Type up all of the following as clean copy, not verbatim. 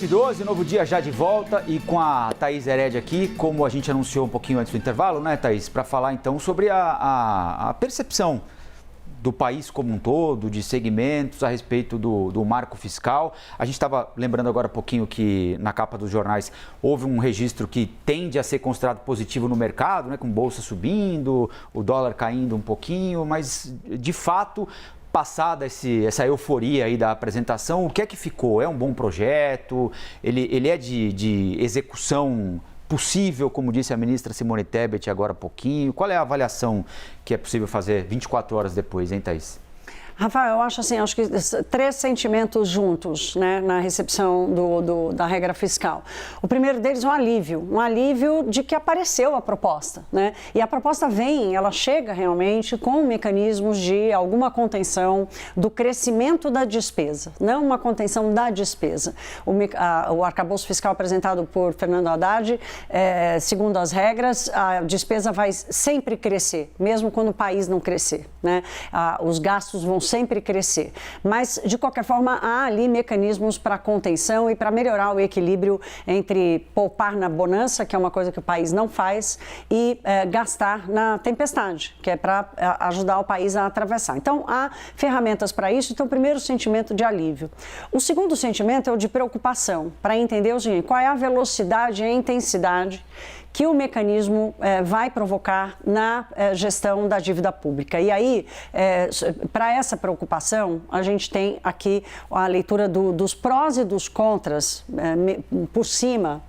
12, novo dia já de volta e com a Thaís Heredia aqui, como a gente anunciou um pouquinho antes do intervalo, né, Thaís? Para falar então sobre a percepção do país como um todo, de segmentos a respeito do marco fiscal. A gente estava lembrando agora um pouquinho que na capa dos jornais houve um registro que tende a ser considerado positivo no mercado, né, com bolsa subindo, o dólar caindo um pouquinho, mas de fato, passada essa euforia aí da apresentação, o que é que ficou? É um bom projeto? Ele é de execução possível, como disse a ministra Simone Tebet agora há pouquinho? Qual é a avaliação que é possível fazer 24 horas depois, hein, Thaís? Rafael, eu acho assim, que três sentimentos juntos, né, na recepção da regra fiscal. O primeiro deles é um alívio de que apareceu a proposta, né, e a proposta ela chega realmente com mecanismos de alguma contenção do crescimento da despesa, não uma contenção da despesa. O arcabouço fiscal apresentado por Fernando Haddad, segundo as regras, a despesa vai sempre crescer, mesmo quando o país não crescer, né, os gastos vão sempre crescer, mas de qualquer forma há ali mecanismos para contenção e para melhorar o equilíbrio entre poupar na bonança, que é uma coisa que o país não faz, e gastar na tempestade, que é para ajudar o país a atravessar. Então há ferramentas para isso. Então, o primeiro sentimento de alívio. O segundo sentimento é o de preocupação, para entender o seguinte: qual é a velocidade e a intensidade que o mecanismo vai provocar na gestão da dívida pública. E aí, para essa preocupação, a gente tem aqui a leitura dos prós e dos contras por cima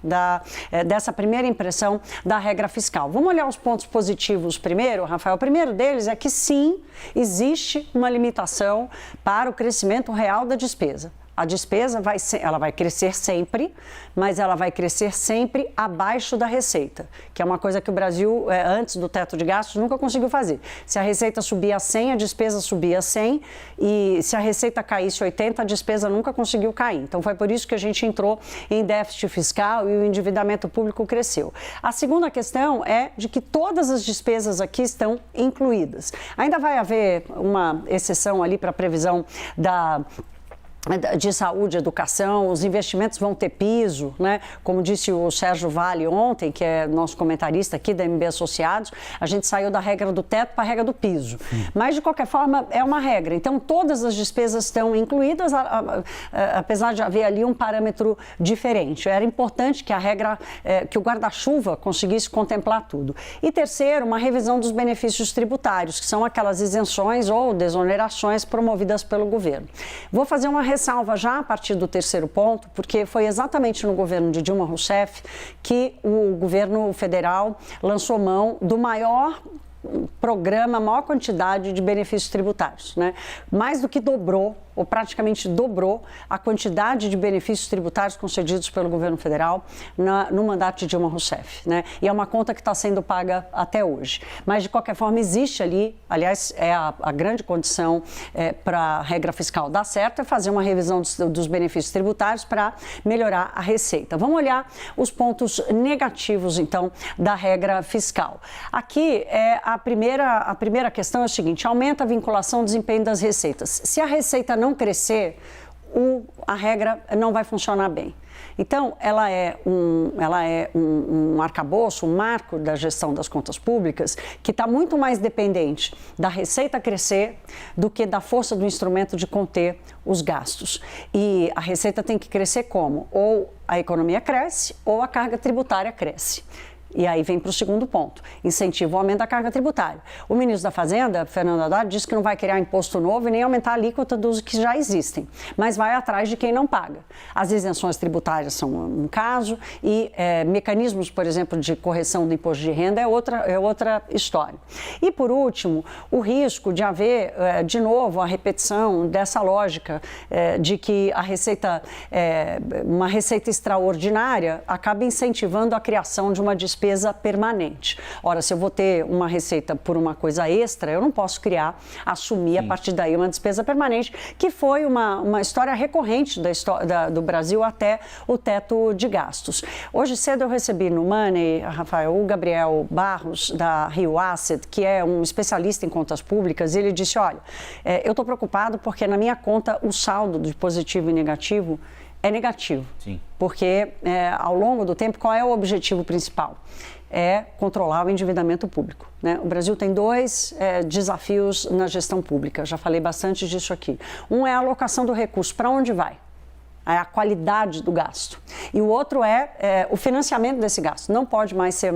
dessa primeira impressão da regra fiscal. Vamos olhar os pontos positivos primeiro, Rafael. O primeiro deles é que sim, existe uma limitação para o crescimento real da despesa. A despesa ela vai crescer sempre, mas ela vai crescer sempre abaixo da receita, que é uma coisa que o Brasil, antes do teto de gastos, nunca conseguiu fazer. Se a receita subia 100, a despesa subia 100, e se a receita caísse 80, a despesa nunca conseguiu cair. Então, foi por isso que a gente entrou em déficit fiscal e o endividamento público cresceu. A segunda questão é de que todas as despesas aqui estão incluídas. Ainda vai haver uma exceção ali para a previsão de saúde, educação, os investimentos vão ter piso, né? Como disse o Sérgio Vale ontem, que é nosso comentarista aqui da MB Associados, a gente saiu da regra do teto para a regra do piso. Mas, de qualquer forma, é uma regra. Então, todas as despesas estão incluídas, apesar de haver ali um parâmetro diferente. Era importante que a regra, que o guarda-chuva conseguisse contemplar tudo. E terceiro, uma revisão dos benefícios tributários, que são aquelas isenções ou desonerações promovidas pelo governo. Vou fazer uma ressalva já a partir do terceiro ponto, porque foi exatamente no governo de Dilma Rousseff que o governo federal lançou mão do maior programa, maior quantidade de benefícios tributários, né? Mais do que dobrou, ou praticamente dobrou, a quantidade de benefícios tributários concedidos pelo governo federal no mandato de Dilma Rousseff, né? E é uma conta que está sendo paga até hoje. Mas, de qualquer forma, existe ali, aliás, é a grande condição para a regra fiscal dar certo, é fazer uma revisão dos benefícios tributários para melhorar a receita. Vamos olhar os pontos negativos, então, da regra fiscal. Aqui, a primeira questão é o seguinte: aumenta a vinculação ao desempenho das receitas. Se a receita não crescer, a regra não vai funcionar bem. Então, ela é um arcabouço, um marco da gestão das contas públicas que está muito mais dependente da receita crescer do que da força do instrumento de conter os gastos. E a receita tem que crescer como? Ou a economia cresce ou a carga tributária cresce. E aí vem para o segundo ponto: incentivo ao aumento da carga tributária. O ministro da Fazenda, Fernando Haddad, disse que não vai criar imposto novo e nem aumentar a alíquota dos que já existem, mas vai atrás de quem não paga. As isenções tributárias são um caso e mecanismos, por exemplo, de correção do imposto de renda é outra história. E, por último, o risco de haver, de novo, a repetição dessa lógica de que uma receita extraordinária acaba incentivando a criação de uma despesa permanente. Ora, se eu vou ter uma receita por uma coisa extra, eu não posso assumir a partir daí uma despesa permanente, que foi uma história recorrente do Brasil até o teto de gastos. Hoje cedo eu recebi no Money, Rafael, o Gabriel Barros, da Rio Asset, que é um especialista em contas públicas, e ele disse: olha, eu estou preocupado porque na minha conta o saldo de positivo e negativo é negativo. Sim. Porque, ao longo do tempo, qual é o objetivo principal? É controlar o endividamento público, né? O Brasil tem dois desafios na gestão pública, já falei bastante disso aqui. Um é a alocação do recurso, para onde vai? É a qualidade do gasto. E o outro é o financiamento desse gasto. Não pode mais ser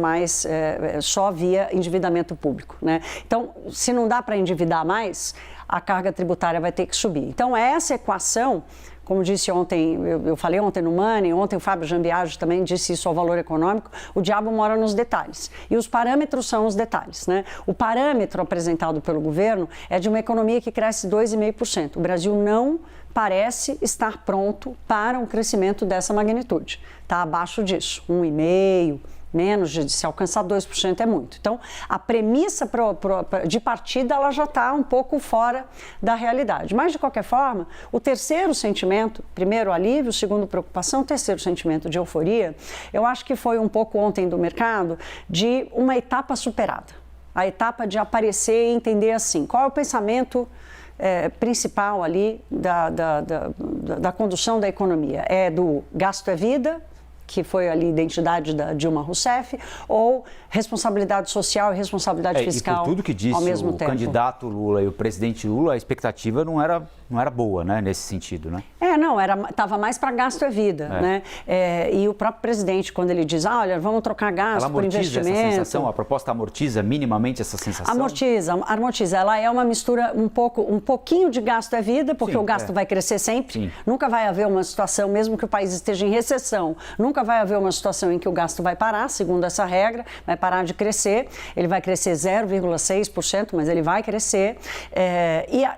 só via endividamento público, né? Então, se não dá para endividar mais, a carga tributária vai ter que subir. Então, essa equação, como disse ontem, eu falei ontem no Money, ontem o Fábio Jambiage também disse isso ao Valor Econômico, o diabo mora nos detalhes. E os parâmetros são os detalhes, né? O parâmetro apresentado pelo governo é de uma economia que cresce 2,5%. O Brasil não parece estar pronto para um crescimento dessa magnitude. Está abaixo disso, 1,5%. Menos de se alcançar 2% é muito. Então, a premissa de partida ela já está um pouco fora da realidade. Mas, de qualquer forma, o terceiro sentimento, primeiro alívio, segundo preocupação, terceiro sentimento de euforia, eu acho que foi um pouco ontem do mercado de uma etapa superada. A etapa de aparecer e entender assim, qual é o pensamento principal ali da condução da economia. É do gasto é vida, que foi ali a identidade da Dilma Rousseff, ou responsabilidade social e responsabilidade fiscal ao mesmo tempo. E por tudo que disse o candidato Lula e o presidente Lula, a expectativa não era boa, né, nesse sentido, né? Estava mais para gasto é vida, né? E o próprio presidente, quando ele diz, olha, vamos trocar gasto por investimento... Ela amortiza essa sensação? A proposta amortiza minimamente essa sensação? Amortiza. Ela é uma mistura um pouquinho de gasto é vida, porque o gasto vai crescer sempre. Sim. Nunca vai haver uma situação, mesmo que o país esteja em recessão, nunca vai haver uma situação em que o gasto vai parar, segundo essa regra, vai parar de crescer. Ele vai crescer 0,6%, mas ele vai crescer.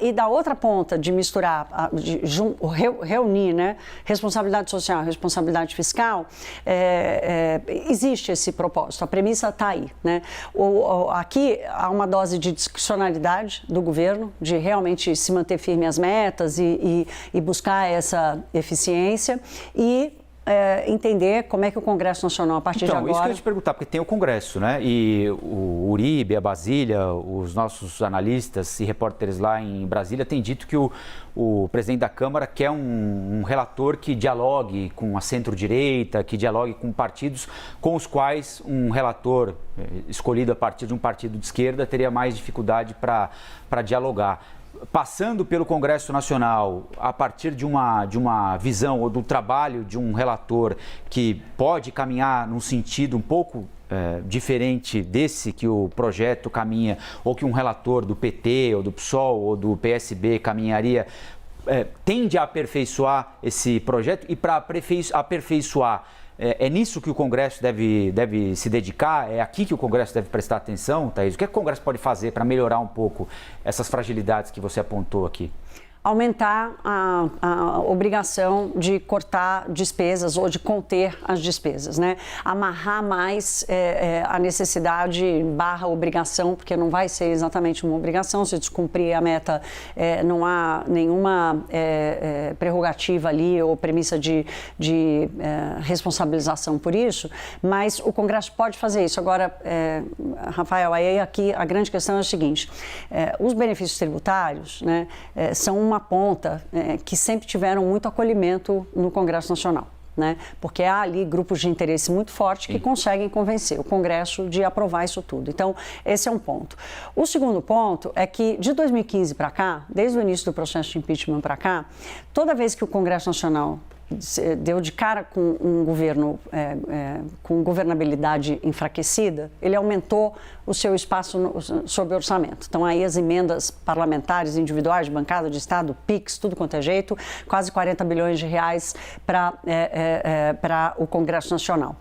E da outra ponta, de misturar, reunir, né, responsabilidade social e responsabilidade fiscal, existe esse propósito, a premissa está aí, né? Aqui há uma dose de discricionalidade do governo, de realmente se manter firme às metas e buscar essa eficiência e entender como é que o Congresso Nacional, a partir de agora... Isso que eu ia te perguntar, porque tem o Congresso, né? E o Uribe, a Basília, os nossos analistas e repórteres lá em Brasília têm dito que o presidente da Câmara quer um relator que dialogue com a centro-direita, que dialogue com partidos com os quais um relator escolhido a partir de um partido de esquerda teria mais dificuldade para dialogar. Passando pelo Congresso Nacional, a partir de uma visão ou do trabalho de um relator que pode caminhar num sentido um pouco diferente desse que o projeto caminha, ou que um relator do PT, ou do PSOL, ou do PSB caminharia, tende a aperfeiçoar esse projeto. E para aperfeiçoar, é nisso que o Congresso deve se dedicar? É aqui que o Congresso deve prestar atenção, Thaís? O que o Congresso pode fazer para melhorar um pouco essas fragilidades que você apontou aqui? Aumentar a obrigação de cortar despesas ou de conter as despesas, né? Amarrar mais a necessidade / obrigação, porque não vai ser exatamente uma obrigação, se descumprir a meta, não há nenhuma prerrogativa ali ou premissa de responsabilização por isso, mas o Congresso pode fazer isso. Agora, Rafael, aí aqui a grande questão é o seguinte, os benefícios tributários, né, são uma ponta que sempre tiveram muito acolhimento no Congresso Nacional, né? Porque há ali grupos de interesse muito fortes que conseguem convencer o Congresso de aprovar isso tudo. Então, esse é um ponto. O segundo ponto é que, de 2015 para cá, desde o início do processo de impeachment para cá, toda vez que o Congresso Nacional deu de cara com um governo com governabilidade enfraquecida, ele aumentou o seu espaço sob orçamento. Então, aí as emendas parlamentares individuais de bancada de Estado, PIX, tudo quanto é jeito, quase 40 bilhões de reais para o Congresso Nacional.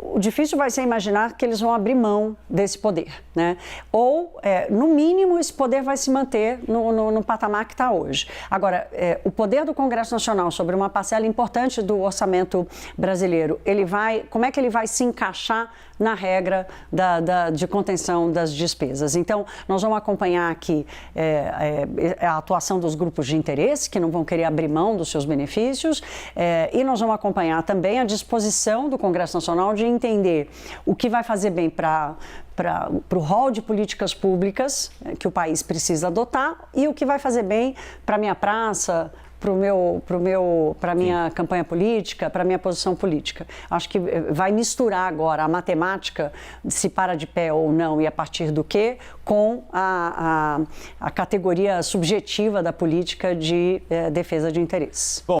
O difícil vai ser imaginar que eles vão abrir mão desse poder, né? Ou, no mínimo, esse poder vai se manter no patamar que está hoje. Agora, o poder do Congresso Nacional sobre uma parcela importante do orçamento brasileiro, como é que ele vai se encaixar na regra de contenção das despesas? Então, nós vamos acompanhar aqui a atuação dos grupos de interesse, que não vão querer abrir mão dos seus benefícios, e nós vamos acompanhar também a disposição do Congresso Nacional de entender o que vai fazer bem para o rol de políticas públicas que o país precisa adotar e o que vai fazer bem para a minha praça, para a minha campanha política, para a minha posição política. Acho que vai misturar agora a matemática, se para de pé ou não e a partir do quê, com a categoria subjetiva da política de defesa de interesses. Bom,